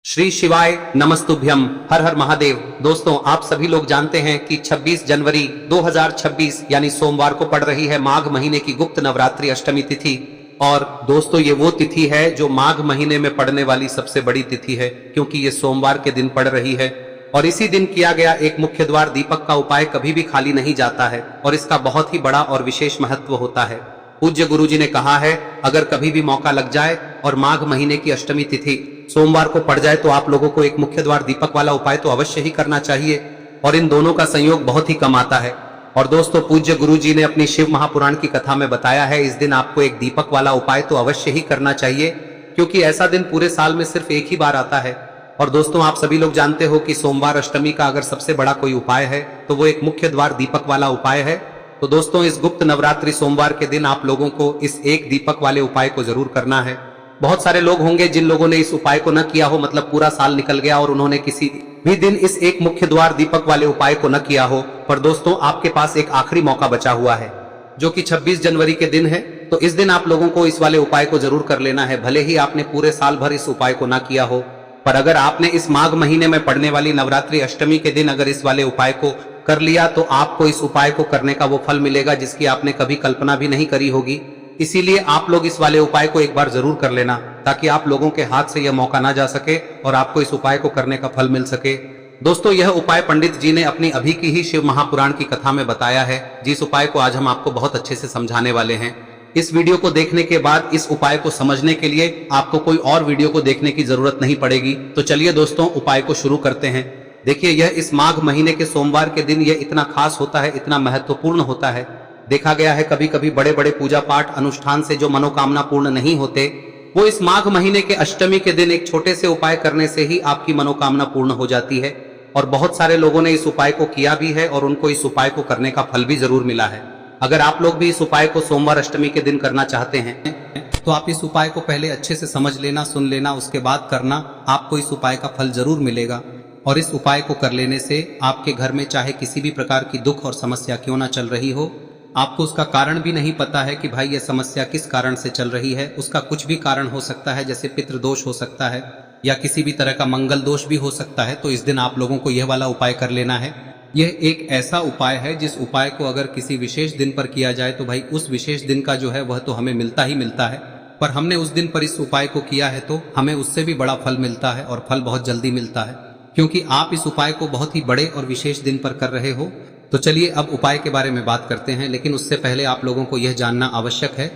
श्री शिवाय नमस्तुभ्यम, हर हर महादेव। दोस्तों, आप सभी लोग जानते हैं कि 26 जनवरी 2026 यानी सोमवार को पड़ रही है माघ महीने की गुप्त नवरात्रि अष्टमी तिथि। और दोस्तों, ये वो तिथि है जो माघ महीने में पड़ने वाली सबसे बड़ी तिथि है, क्योंकि ये सोमवार के दिन पड़ रही है। और इसी दिन किया गया एक मुख्य द्वार दीपक का उपाय कभी भी खाली नहीं जाता है और इसका बहुत ही बड़ा और विशेष महत्व होता है। पूज्य गुरुजी ने कहा है, अगर कभी भी मौका लग जाए और माघ महीने की अष्टमी तिथि सोमवार को पड़ जाए तो आप लोगों को एक मुख्य द्वार दीपक वाला उपाय तो अवश्य ही करना चाहिए। और इन दोनों का संयोग बहुत ही कम आता है। और दोस्तों, पूज्य गुरुजी ने अपनी शिव महापुराण की कथा में बताया है, इस दिन आपको एक दीपक वाला उपाय तो अवश्य ही करना चाहिए, क्योंकि ऐसा दिन पूरे साल में सिर्फ एक ही बार आता है। और दोस्तों, आप सभी लोग जानते हो कि सोमवार अष्टमी का अगर सबसे बड़ा कोई उपाय है तो वो एक मुख्य द्वार दीपक वाला उपाय है। तो दोस्तों, इस गुप्त नवरात्रि सोमवार के दिन आप लोगों को इस एक दीपक वाले उपाय को जरूर करना है। बहुत सारे लोग होंगे जिन लोगों ने इस उपाय को न किया हो, मतलब पूरा साल निकल गया और उन्होंने किसी भी दिन इस एक मुख्य द्वार दीपक वाले उपाय को न किया हो। पर दोस्तों, आपके पास एक आखिरी मौका बचा हुआ है, जो कि 26 जनवरी के दिन है। तो इस दिन आप लोगों को इस वाले उपाय को जरूर कर लेना है, भले ही आपने पूरे साल भर इस उपाय को न किया हो। पर अगर आपने इस माघ महीने में पड़ने वाली नवरात्रि अष्टमी के दिन अगर इस वाले उपाय को कर लिया तो आपको इस उपाय को करने का वो फल मिलेगा जिसकी आपने कभी कल्पना भी नहीं करी होगी। इसीलिए आप लोग इस वाले उपाय को एक बार जरूर कर लेना, ताकि आप लोगों के हाथ से यह मौका ना जा सके और आपको इस उपाय को करने का फल मिल सके। दोस्तों, यह उपाय पंडित जी ने अपनी अभी की ही शिव महापुराण की कथा में बताया है, जिस उपाय को आज हम आपको बहुत अच्छे से समझाने वाले हैं। इस वीडियो को देखने के बाद इस उपाय को समझने के लिए आपको कोई और वीडियो को देखने की जरूरत नहीं पड़ेगी। तो चलिए दोस्तों, उपाय को शुरू करते हैं। देखिए, यह इस माघ महीने के सोमवार के दिन यह इतना खास होता है, इतना महत्वपूर्ण होता है। देखा गया है कभी कभी बड़े बड़े पूजा पाठ अनुष्ठान से जो मनोकामना पूर्ण नहीं होते, वो इस माघ महीने के अष्टमी के दिन एक छोटे से उपाय करने से ही आपकी मनोकामना पूर्ण हो जाती है। और बहुत सारे लोगों ने इस उपाय को किया भी है और उनको इस उपाय को करने का फल भी जरूर मिला है। अगर आप लोग भी इस उपाय को सोमवार अष्टमी के दिन करना चाहते हैं तो आप इस उपाय को पहले अच्छे से समझ लेना, सुन लेना, उसके बाद करना। आपको इस उपाय का फल जरूर मिलेगा। और इस उपाय को कर लेने से आपके घर में चाहे किसी भी प्रकार की दुख और समस्या क्यों ना चल रही हो, आपको उसका कारण भी नहीं पता है कि भाई यह समस्या किस कारण से चल रही है, उसका कुछ भी कारण हो सकता है, जैसे पितृदोष हो सकता है या किसी भी तरह का मंगल दोष भी हो सकता है। तो इस दिन आप लोगों को यह वाला उपाय कर लेना है। यह एक ऐसा उपाय है जिस उपाय को अगर किसी विशेष दिन पर किया जाए तो भाई उस विशेष दिन का जो है वह तो हमें मिलता ही मिलता है। पर हमने उस दिन पर इस उपाय को किया है तो हमें उससे भी बड़ा फल मिलता है, और फल बहुत जल्दी मिलता है, क्योंकि आप इस उपाय को बहुत ही बड़े और विशेष दिन पर कर रहे हो। तो चलिए अब उपाय के बारे में बात करते हैं, लेकिन उससे पहले आप लोगों को यह जानना आवश्यक है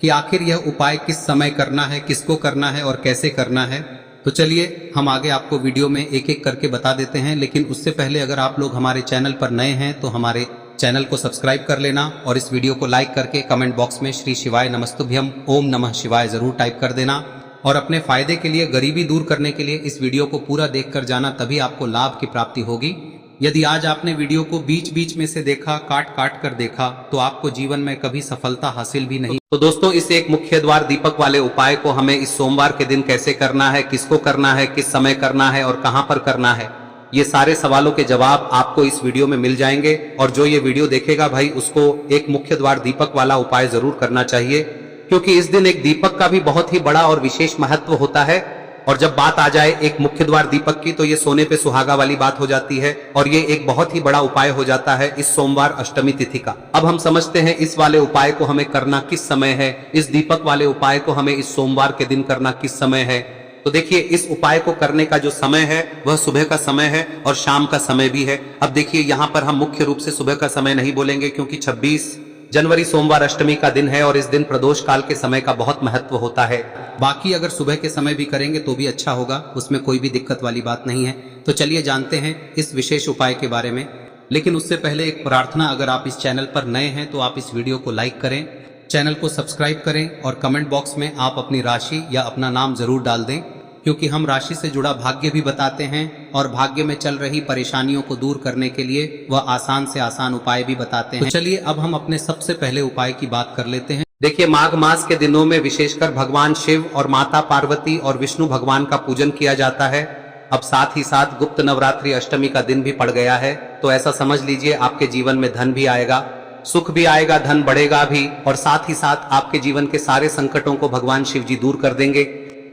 कि आखिर यह उपाय किस समय करना है, किसको करना है और कैसे करना है। तो चलिए हम आगे आपको वीडियो में एक एक करके बता देते हैं, लेकिन उससे पहले अगर आप लोग हमारे चैनल पर नए हैं तो हमारे चैनल को सब्सक्राइब कर लेना और इस वीडियो को लाइक करके कमेंट बॉक्स में श्री शिवाय नमस्तुभ्यम ओम नमः शिवाय जरूर टाइप कर देना। और अपने फायदे के लिए, गरीबी दूर करने के लिए इस वीडियो को पूरा देखकर जाना, तभी आपको लाभ की प्राप्ति होगी। यदि आज आपने वीडियो को बीच बीच में से देखा, काट काट कर देखा, तो आपको जीवन में कभी सफलता हासिल भी नहीं। तो दोस्तों, इस एक मुख्य द्वार दीपक वाले उपाय को हमें इस सोमवार के दिन कैसे करना है, किसको करना है, किस समय करना है और कहां पर करना है, ये सारे सवालों के जवाब आपको इस वीडियो में मिल जाएंगे। और जो ये वीडियो देखेगा भाई, उसको एक मुख्य द्वार दीपक वाला उपाय जरूर करना चाहिए, क्योंकि इस दिन एक दीपक का भी बहुत ही बड़ा और विशेष महत्व होता है। और जब बात आ जाए एक मुख्य द्वार दीपक की, तो ये सोने पे सुहागा वाली बात हो जाती है और ये एक बहुत ही बड़ा उपाय हो जाता है इस सोमवार अष्टमी तिथि का। अब हम समझते हैं इस वाले उपाय को हमें करना किस समय है, इस दीपक वाले उपाय को हमें इस सोमवार के दिन करना किस समय है। तो देखिए, इस उपाय को करने का जो समय है वह सुबह का समय है और शाम का समय भी है। अब देखिए, यहाँ पर हम मुख्य रूप से सुबह का समय नहीं बोलेंगे, क्योंकि 26 जनवरी सोमवार अष्टमी का दिन है और इस दिन प्रदोष काल के समय का बहुत महत्व होता है। बाकी अगर सुबह के समय भी करेंगे तो भी अच्छा होगा, उसमें कोई भी दिक्कत वाली बात नहीं है। तो चलिए जानते हैं इस विशेष उपाय के बारे में। लेकिन उससे पहले एक प्रार्थना, अगर आप इस चैनल पर नए हैं तो आप इस वीडियो को लाइक करें, चैनल को सब्सक्राइब करें और कमेंट बॉक्स में आप अपनी राशि या अपना नाम जरूर डाल दें, क्योंकि हम राशि से जुड़ा भाग्य भी बताते हैं और भाग्य में चल रही परेशानियों को दूर करने के लिए वह आसान से आसान उपाय भी बताते हैं। तो चलिए अब हम अपने सबसे पहले उपाय की बात कर लेते हैं। देखिए, माघ मास के दिनों में विशेषकर भगवान शिव और माता पार्वती और विष्णु भगवान का पूजन किया जाता है। अब साथ ही साथ गुप्त नवरात्रि अष्टमी का दिन भी पड़ गया है, तो ऐसा समझ लीजिए आपके जीवन में धन भी आएगा, सुख भी आएगा, धन बढ़ेगा भी, और साथ ही साथ आपके जीवन के सारे संकटों को भगवान शिव जी दूर कर देंगे।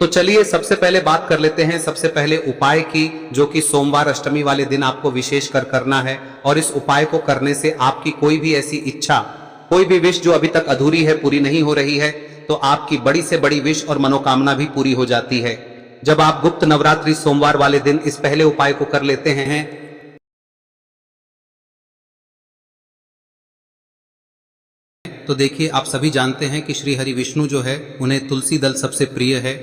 तो चलिए सबसे पहले बात कर लेते हैं सबसे पहले उपाय की, जो कि सोमवार अष्टमी वाले दिन आपको विशेष कर करना है। और इस उपाय को करने से आपकी कोई भी ऐसी इच्छा, कोई भी विश जो अभी तक अधूरी है, पूरी नहीं हो रही है, तो आपकी बड़ी से बड़ी विश और मनोकामना भी पूरी हो जाती है जब आप गुप्त नवरात्रि सोमवार वाले दिन इस पहले उपाय को कर लेते हैं। तो देखिए, आप सभी जानते हैं कि श्री हरि विष्णु जो है उन्हें तुलसी दल सबसे प्रिय है।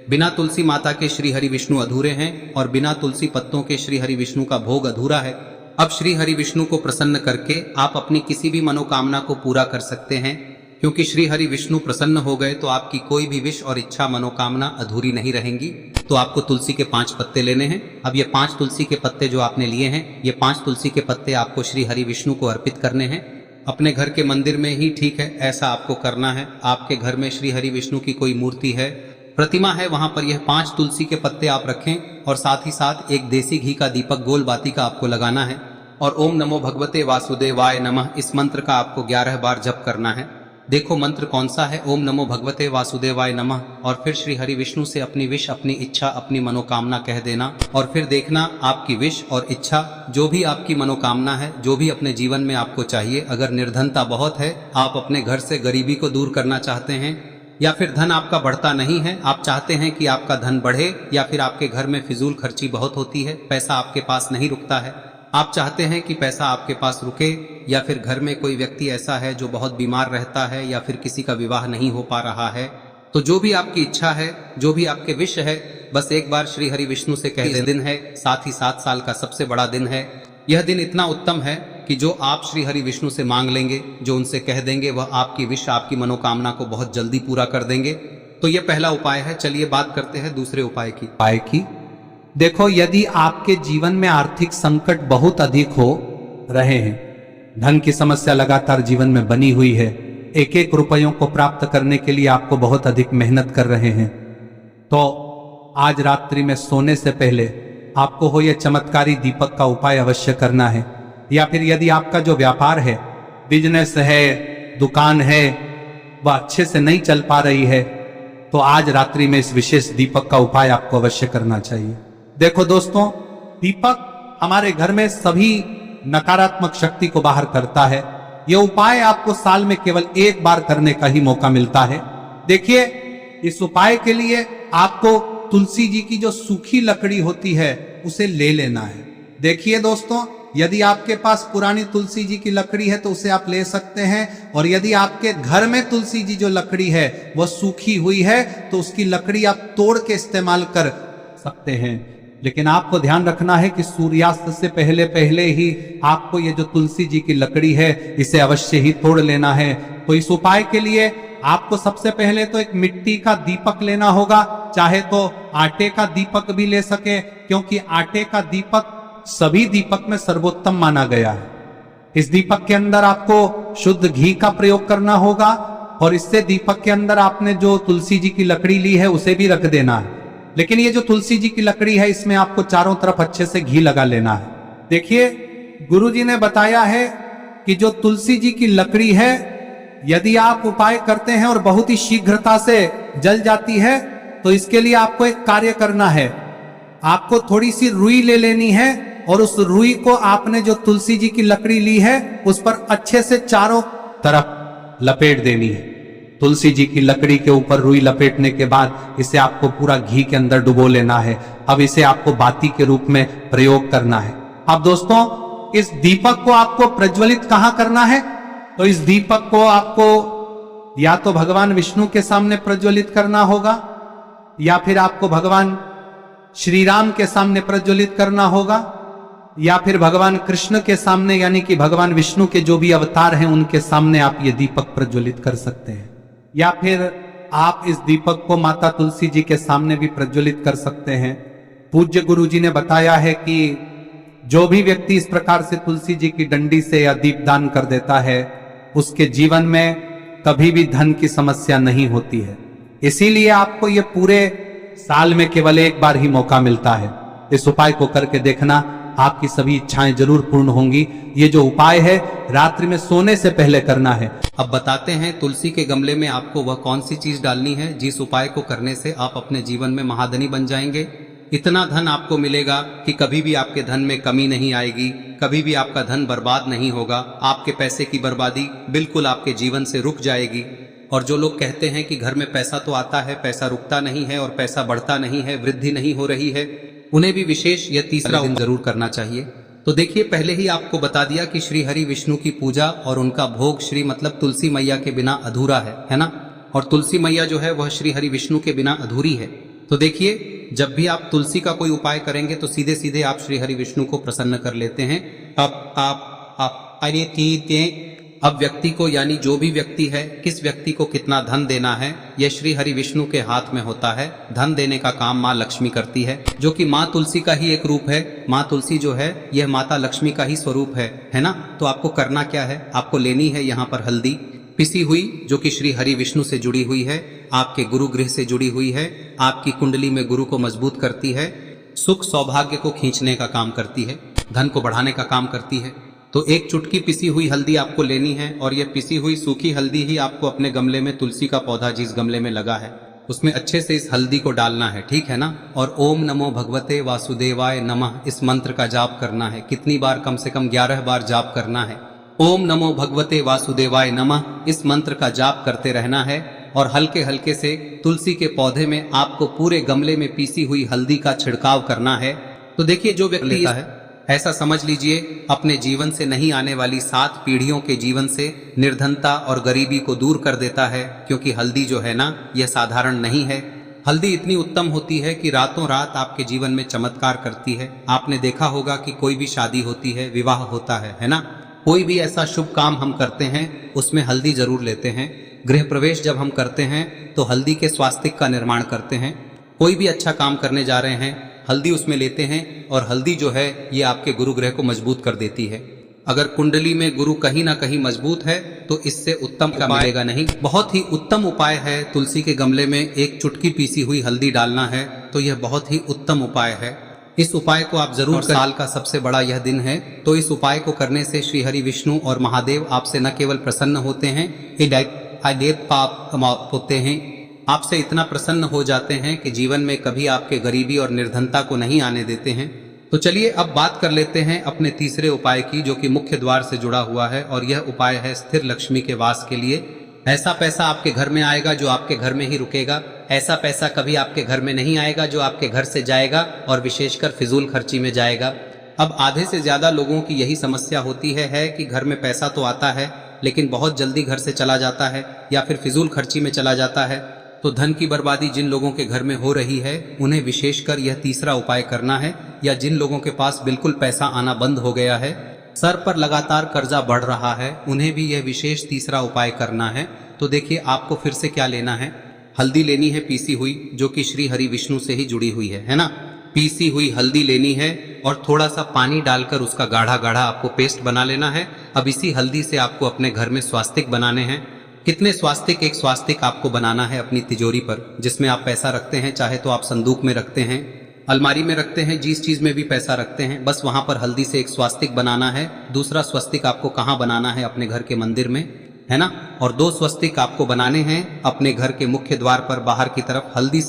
बिना तुलसी माता के श्री हरि विष्णु अधूरे हैं और बिना तुलसी पत्तों के श्री हरि विष्णु का भोग अधूरा है। अब श्री हरि विष्णु को प्रसन्न करके आप अपनी किसी भी मनोकामना को पूरा कर सकते हैं, क्योंकि श्री हरि विष्णु प्रसन्न हो गए तो आपकी कोई भी विश और इच्छा मनोकामना अधूरी नहीं रहेंगी। तो आपको तुलसी के 5 पत्ते लेने हैं। अब ये 5 तुलसी के पत्ते जो आपने लिए हैं, ये 5 तुलसी के पत्ते आपको श्री हरि विष्णु को अर्पित करने हैं। अपने घर के मंदिर में ही ठीक है, ऐसा आपको करना है। आपके घर में श्री हरि विष्णु की कोई मूर्ति है, प्रतिमा है, वहां पर यह 5 तुलसी के पत्ते आप रखें और साथ ही साथ एक देसी घी का दीपक गोल बाती का आपको लगाना है। और ओम नमो भगवते वासुदेवाय नमः इस मंत्र का आपको 11 बार जप करना है। देखो मंत्र कौन सा है, ओम नमो भगवते वासुदेवाय नमः। और फिर श्री हरि विष्णु से अपनी विश, अपनी इच्छा, अपनी मनोकामना कह देना। और फिर देखना आपकी विश और इच्छा, जो भी आपकी मनोकामना है, जो भी अपने जीवन में आपको चाहिए। अगर निर्धनता बहुत है, आप अपने घर से गरीबी को दूर करना चाहते हैं, या फिर धन आपका बढ़ता नहीं है, आप चाहते हैं कि आपका धन बढ़े, या फिर आपके घर में फिजूल खर्ची बहुत होती है, पैसा आपके पास नहीं रुकता है, आप चाहते हैं कि पैसा आपके पास रुके, या फिर घर में कोई व्यक्ति ऐसा है जो बहुत बीमार रहता है, या फिर किसी का विवाह नहीं हो पा रहा है, तो जो भी आपकी इच्छा है, जो भी आपके विश है, बस एक बार श्री हरि विष्णु से कह दें। दिन है, साथ ही 7 साल का सबसे बड़ा दिन है। यह दिन इतना उत्तम है कि जो आप श्री हरि विष्णु से मांग लेंगे, जो उनसे कह देंगे, वह आपकी विश, आपकी मनोकामना को बहुत जल्दी पूरा कर देंगे। तो यह पहला उपाय है। चलिए बात करते हैं दूसरे उपाय की। देखो, यदि आपके जीवन में आर्थिक संकट बहुत अधिक हो रहे हैं, धन की समस्या लगातार जीवन में बनी हुई है, एक एक रुपयों को प्राप्त करने के लिए आपको बहुत अधिक मेहनत कर रहे हैं, तो आज रात्रि में सोने से पहले आपको हो यह चमत्कारी दीपक का उपाय अवश्य करना है। या फिर यदि आपका जो व्यापार है, बिजनेस है, दुकान है, वह अच्छे से नहीं चल पा रही है, तो आज रात्रि में इस विशेष दीपक का उपाय आपको अवश्य करना चाहिए। देखो दोस्तों, दीपक हमारे घर में सभी नकारात्मक शक्ति को बाहर करता है। यह उपाय आपको साल में केवल 1 बार करने का ही मौका मिलता है। देखिए, इस उपाय के लिए आपको तुलसी जी की जो सूखी लकड़ी होती है उसे ले लेना है। देखिए दोस्तों, यदि आपके पास पुरानी तुलसी जी की लकड़ी है तो उसे आप ले सकते हैं, और यदि आपके घर में तुलसी जी जो लकड़ी है वह सूखी हुई है तो उसकी लकड़ी आप तोड़ के इस्तेमाल कर सकते हैं। लेकिन आपको ध्यान रखना है कि सूर्यास्त से पहले पहले ही आपको ये जो तुलसी जी की लकड़ी है इसे अवश्य ही तोड़ लेना है। तो इस उपाय के लिए आपको सबसे पहले तो एक मिट्टी का दीपक लेना होगा, चाहे तो आटे का दीपक भी ले सके, क्योंकि आटे का दीपक सभी दीपक में सर्वोत्तम माना गया है। इस दीपक के अंदर आपको शुद्ध घी का प्रयोग करना होगा, और इससे दीपक के अंदर आपने जो तुलसी जी की लकड़ी ली है उसे भी रख देना है। लेकिन ये जो तुलसी जी की लकड़ी है, इसमें आपको चारों तरफ अच्छे से घी लगा लेना है। देखिए, गुरु जी ने बताया है कि जो तुलसी जी की लकड़ी है, यदि आप उपाय करते हैं और बहुत ही शीघ्रता से जल जाती है, तो इसके लिए आपको एक कार्य करना है। आपको थोड़ी सी रुई ले लेनी है, और उस रुई को आपने जो तुलसी जी की लकड़ी ली है उस पर अच्छे से चारों तरफ लपेट देनी है। तुलसी जी की लकड़ी के ऊपर रुई लपेटने के बाद इसे आपको पूरा घी के अंदर डुबो लेना है। अब इसे आपको बाती के रूप में प्रयोग करना है। अब दोस्तों, इस दीपक को आपको प्रज्वलित कहां करना है? तो इस दीपक को आपको या तो भगवान विष्णु के सामने प्रज्वलित करना होगा, या फिर आपको भगवान श्री राम के सामने प्रज्वलित करना होगा, या फिर भगवान कृष्ण के सामने, यानी कि भगवान विष्णु के जो भी अवतार हैं उनके सामने आप ये दीपक प्रज्वलित कर सकते हैं। या फिर आप इस दीपक को माता तुलसी जी के सामने भी प्रज्वलित कर सकते हैं। पूज्य गुरु जी ने बताया है कि जो भी व्यक्ति इस प्रकार से तुलसी जी की डंडी से या दीपदान कर देता है, उसके जीवन में कभी भी धन की समस्या नहीं होती है। इसीलिए आपको ये पूरे साल में केवल 1 बार ही मौका मिलता है। इस उपाय को करके देखना, आपकी सभी इच्छाएं जरूर पूर्ण होंगी। ये जो उपाय है रात्रि में सोने से पहले करना है। अब बताते हैं तुलसी के गमले में आपको वह कौन सी चीज डालनी है जिस उपाय को करने से आप अपने जीवन में महाधनी बन जाएंगे। इतना धन आपको मिलेगा कि कभी भी आपके धन में कमी नहीं आएगी, कभी भी आपका धन बर्बाद नहीं होगा। आपके पैसे की बर्बादी बिल्कुल आपके जीवन से रुक जाएगी। और जो लोग कहते हैं कि घर में पैसा तो आता है, पैसा रुकता नहीं है और पैसा बढ़ता नहीं है, वृद्धि नहीं हो रही है, उन्हें भी विशेष यह तीसरा दिन जरूर करना चाहिए। तो देखिए, पहले ही आपको बता दिया कि श्री हरि विष्णु की पूजा और उनका भोग श्री मतलब तुलसी मैया के बिना अधूरा है ना। और तुलसी मैया जो है वह श्री हरि विष्णु के बिना अधूरी है। तो देखिए, जब भी आप तुलसी का कोई उपाय करेंगे तो सीधे सीधे आप श्री हरि विष्णु को प्रसन्न कर लेते हैं। अब व्यक्ति को, यानी जो भी व्यक्ति है, किस व्यक्ति को कितना धन देना है, यह श्री हरि विष्णु के हाथ में होता है। धन देने का काम माँ लक्ष्मी करती है, जो कि माँ तुलसी का ही एक रूप है। माँ तुलसी जो है यह माता लक्ष्मी का ही स्वरूप है ना। तो आपको करना क्या है, आपको लेनी है यहाँ पर हल्दी पिसी हुई, जो कि श्री हरि विष्णु से जुड़ी हुई है, आपके गुरु गृह से जुड़ी हुई है, आपकी कुंडली में गुरु को मजबूत करती है, सुख सौभाग्य को खींचने का काम करती है, धन को बढ़ाने का काम करती है। तो एक चुटकी पिसी हुई हल्दी आपको लेनी है और यह पिसी हुई सूखी हल्दी ही आपको अपने गमले में, तुलसी का पौधा जिस गमले में लगा है उसमें अच्छे से इस हल्दी को डालना है, ठीक है ना। और ओम नमो भगवते वासुदेवाय नमः इस मंत्र का जाप करना है। कितनी बार, कम से कम 11 बार जाप करना है। ओम नमो भगवते वासुदेवाय नमः इस मंत्र का जाप करते रहना है। और हल्के हल्के से तुलसी के पौधे में आपको पूरे गमले में पीसी हुई हल्दी का छिड़काव करना है। तो देखिए, जो व्यक्ति लेता है, ऐसा समझ लीजिए अपने जीवन से नहीं आने वाली 7 पीढ़ियों के जीवन से निर्धनता और गरीबी को दूर कर देता है। क्योंकि हल्दी जो है ना, यह साधारण नहीं है। हल्दी इतनी उत्तम होती है कि रातों रात आपके जीवन में चमत्कार करती है। आपने देखा होगा कि कोई भी शादी होती है, विवाह होता है ना, कोई भी ऐसा शुभ काम हम करते हैं उसमें हल्दी जरूर लेते हैं। गृह प्रवेश जब हम करते हैं तो हल्दी के स्वास्तिक का निर्माण करते हैं। कोई भी अच्छा काम करने जा रहे हैं, हल्दी उसमें लेते हैं। और हल्दी जो है ये आपके गुरु ग्रह को मजबूत कर देती है। अगर कुंडली में गुरु कहीं ना कहीं मजबूत है तो इससे उत्तम का मिलेगा नहीं। बहुत ही उत्तम उपाय है, तुलसी के गमले में एक चुटकी पीसी हुई हल्दी डालना है। तो यह बहुत ही उत्तम उपाय है। इस उपाय को आप जरूर, साल का सबसे बड़ा यह दिन है, तो इस उपाय को करने से श्री हरि विष्णु और महादेव आपसे न केवल प्रसन्न होते हैं, पाप होते हैं, आपसे इतना प्रसन्न हो जाते हैं कि जीवन में कभी आपके गरीबी और निर्धनता को नहीं आने देते हैं। तो चलिए अब बात कर लेते हैं अपने तीसरे उपाय की, जो कि मुख्य द्वार से जुड़ा हुआ है। और यह उपाय है स्थिर लक्ष्मी के वास के लिए। ऐसा पैसा आपके घर में आएगा जो आपके घर में ही रुकेगा। ऐसा पैसा कभी आपके घर में नहीं आएगा जो आपके घर से जाएगा और विशेषकर फिजूल खर्ची में जाएगा। अब आधे से ज्यादा लोगों की यही समस्या होती है कि घर में पैसा तो आता है लेकिन बहुत जल्दी घर से चला जाता है या फिर फिजूल खर्ची में चला जाता है। तो धन की बर्बादी जिन लोगों के घर में हो रही है उन्हें विशेषकर यह तीसरा उपाय करना है। या जिन लोगों के पास बिल्कुल पैसा आना बंद हो गया है, सर पर लगातार कर्जा बढ़ रहा है, उन्हें भी यह विशेष तीसरा उपाय करना है। तो देखिए, आपको फिर से क्या लेना है, हल्दी लेनी है पीसी हुई, जो कि श्री हरि विष्णु से ही जुड़ी हुई है ना। पीसी हुई हल्दी लेनी है और थोड़ा सा पानी डालकर उसका गाढ़ा गाढ़ा आपको पेस्ट बना लेना है। अब इसी हल्दी से आपको अपने घर में स्वास्तिक बनाने हैं। कितने स्वास्तिक? एक स्वास्तिक आपको बनाना है अपनी तिजोरी पर, जिसमें आप पैसा रखते हैं। चाहे तो आप संदूक में रखते हैं, अलमारी में रखते हैं, जिस चीज में भी पैसा रखते हैं, बस वहां पर हल्दी से एक स्वास्तिक बनाना है। दूसरा स्वस्तिक आपको कहाँ बनाना है? अपने घर के मंदिर में, है ना। और 2 स्वस्तिक आपको बनाने हैं अपने घर के मुख्य द्वार पर बाहर की तरफ। हल्दी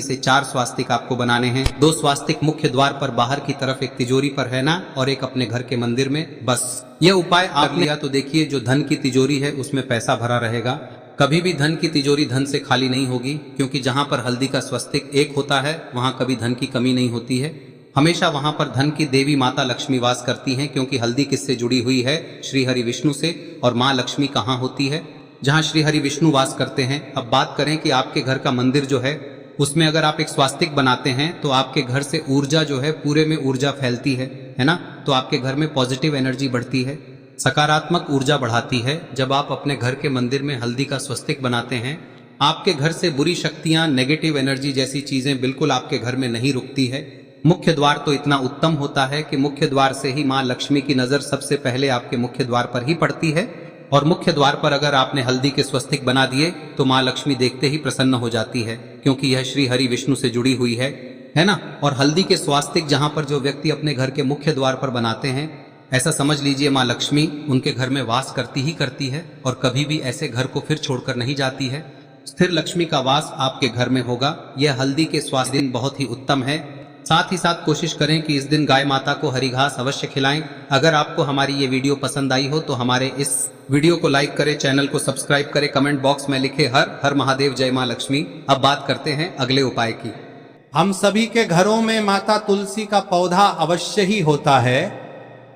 से 4 स्वास्तिक आपको बनाने हैं। 2 स्वास्तिक मुख्य द्वार पर बाहर की तरफ, एक तिजोरी पर, है ना, और एक अपने घर के मंदिर में। बस यह उपाय आप लिया तो देखिए, जो धन की तिजोरी है उसमें पैसा भरा रहेगा। कभी भी धन की तिजोरी धन से खाली नहीं होगी, क्योंकि जहां पर हल्दी का स्वस्तिक एक होता है वहां कभी धन की कमी नहीं होती है। हमेशा वहां पर धन की देवी माता लक्ष्मी वास करती हैं, क्योंकि हल्दी किससे जुड़ी हुई है? श्री हरि विष्णु से। और माँ लक्ष्मी कहाँ होती है? जहाँ श्री हरि विष्णु वास करते हैं। अब बात करें कि आपके घर का मंदिर जो है उसमें अगर आप एक स्वास्तिक बनाते हैं तो आपके घर से ऊर्जा जो है, पूरे में ऊर्जा फैलती है ना। तो आपके घर में पॉजिटिव एनर्जी बढ़ती है, सकारात्मक ऊर्जा बढ़ाती है। जब आप अपने घर के मंदिर में हल्दी का स्वस्तिक बनाते हैं, आपके घर से बुरी शक्तियां, नेगेटिव एनर्जी जैसी चीजें बिल्कुल आपके घर में नहीं रुकती है। मुख्य द्वार तो इतना उत्तम होता है कि मुख्य द्वार से ही माँ लक्ष्मी की नजर सबसे पहले आपके मुख्य द्वार पर ही पड़ती है। और मुख्य द्वार पर अगर आपने हल्दी के स्वस्तिक बना दिए तो माँ लक्ष्मी देखते ही प्रसन्न हो जाती है, क्योंकि यह श्री हरि विष्णु से जुड़ी हुई है। है ना। और हल्दी के स्वास्तिक जहां पर जो व्यक्ति अपने घर के मुख्य द्वार पर बनाते हैं, ऐसा समझ लीजिए माँ लक्ष्मी उनके घर में वास करती ही करती है और कभी भी ऐसे घर को फिर छोड़कर नहीं जाती है। स्थिर लक्ष्मी का वास आपके घर में होगा। यह हल्दी के स्वास्थ्य दिन बहुत ही उत्तम है। साथ ही साथ कोशिश करें कि इस दिन गाय माता को हरी घास अवश्य खिलाएं। अगर आपको हमारी ये वीडियो पसंद आई हो तो हमारे इस वीडियो को लाइक करें, चैनल को सब्सक्राइब करें, कमेंट बॉक्स में लिखे हर हर महादेव जय माँ लक्ष्मी। अब बात करते हैं अगले उपाय की। हम सभी के घरों में माता तुलसी का पौधा अवश्य ही होता है।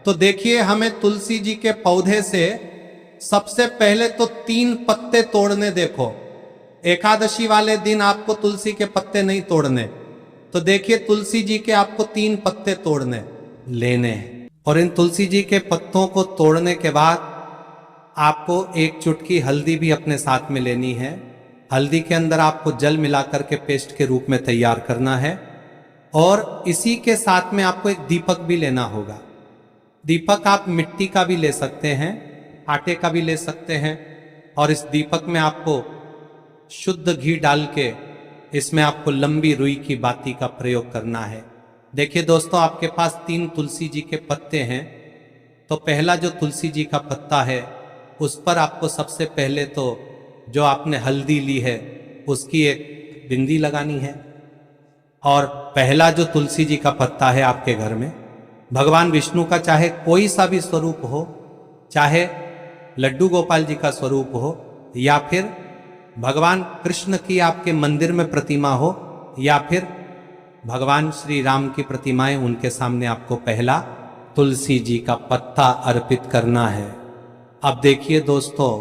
तो देखिए, हमें तुलसी जी के पौधे से सबसे पहले तो 3 पत्ते तोड़ने। देखो, एकादशी वाले दिन आपको तुलसी के पत्ते नहीं तोड़ने। तो देखिए, तुलसी जी के आपको 3 पत्ते तोड़ने लेने हैं। और इन तुलसी जी के पत्तों को तोड़ने के बाद आपको 1 चुटकी हल्दी भी अपने साथ में लेनी है। हल्दी के अंदर आपको जल मिलाकर के पेस्ट के रूप में तैयार करना है। और इसी के साथ में आपको एक दीपक भी लेना होगा। दीपक आप मिट्टी का भी ले सकते हैं, आटे का भी ले सकते हैं। और इस दीपक में आपको शुद्ध घी डाल के इसमें आपको लंबी रुई की बाती का प्रयोग करना है। देखिए दोस्तों, आपके पास 3 तुलसी जी के पत्ते हैं। तो पहला जो तुलसी जी का पत्ता है उस पर आपको सबसे पहले तो जो आपने हल्दी ली है उसकी एक बिंदी लगानी है। और पहला जो तुलसी जी का पत्ता है आपके घर में, भगवान विष्णु का चाहे कोई सा भी स्वरूप हो, चाहे लड्डू गोपाल जी का स्वरूप हो, या फिर भगवान कृष्ण की आपके मंदिर में प्रतिमा हो, या फिर भगवान श्री राम की प्रतिमाएं, उनके सामने आपको पहला तुलसी जी का पत्ता अर्पित करना है। अब देखिए दोस्तों,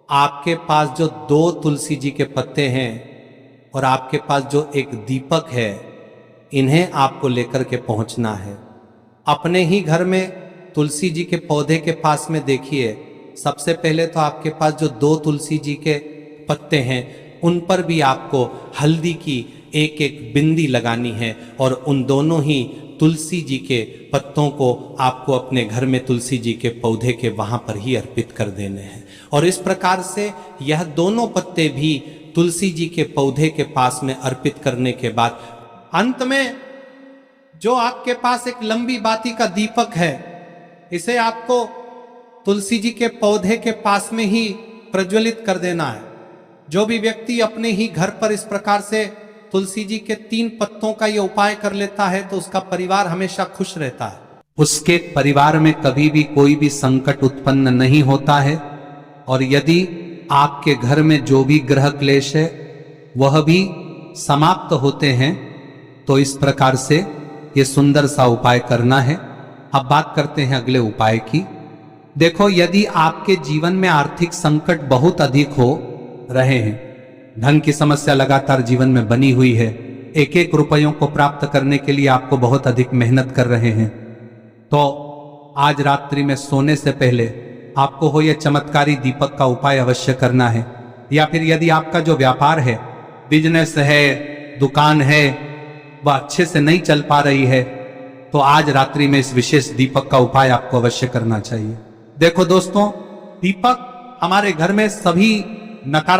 आपके पास जो 2 तुलसी जी के पत्ते हैं और आपके पास जो एक दीपक है, इन्हें आपको लेकर के पहुंचना है। अपने ही घर में तुलसी जी के पौधे के पास में देखिए, सबसे पहले तो आपके पास जो 2 तुलसी जी के पत्ते हैं उन पर भी आपको हल्दी की एक एक बिंदी लगानी है। और उन दोनों ही तुलसी जी के पत्तों को आपको अपने घर में तुलसी जी के पौधे के वहां पर ही अर्पित कर देने हैं। और इस प्रकार से यह दोनों पत्ते भी तुलसी जी के पौधे के पास में अर्पित करने के बाद अंत में जो आपके पास एक लंबी बाती का दीपक है, इसे आपको तुलसी जी के पौधे के पास में ही प्रज्वलित कर देना है। जो भी व्यक्ति अपने ही घर पर इस प्रकार से तुलसी जी के 3 पत्तों का ये उपाय कर लेता है तो उसका परिवार हमेशा खुश रहता है। उसके परिवार में कभी भी कोई भी संकट उत्पन्न नहीं होता है। और यदि आपके घर में जो भी ग्रह क्लेश है वह भी समाप्त होते हैं। तो इस प्रकार से ये सुंदर सा उपाय करना है। अब बात करते हैं अगले उपाय की। देखो, यदि आपके जीवन में आर्थिक संकट बहुत अधिक हो रहे हैं, धन की समस्या लगातार जीवन में बनी हुई है, एक एक रुपयों को प्राप्त करने के लिए आपको बहुत अधिक मेहनत कर रहे हैं, तो आज रात्रि में सोने से पहले आपको हो यह चमत्कारी दीपक का उपाय अवश्य करना है। या फिर यदि आपका जो व्यापार है, बिजनेस है, दुकान है, वह अच्छे से नहीं चल पा रही है, तो आज रात्रि में इस विशेष दीपक का उपाय आपको अवश्य करना चाहिए। देखो दोस्तों, दीपक हमारे घर में सभी नकारात्मक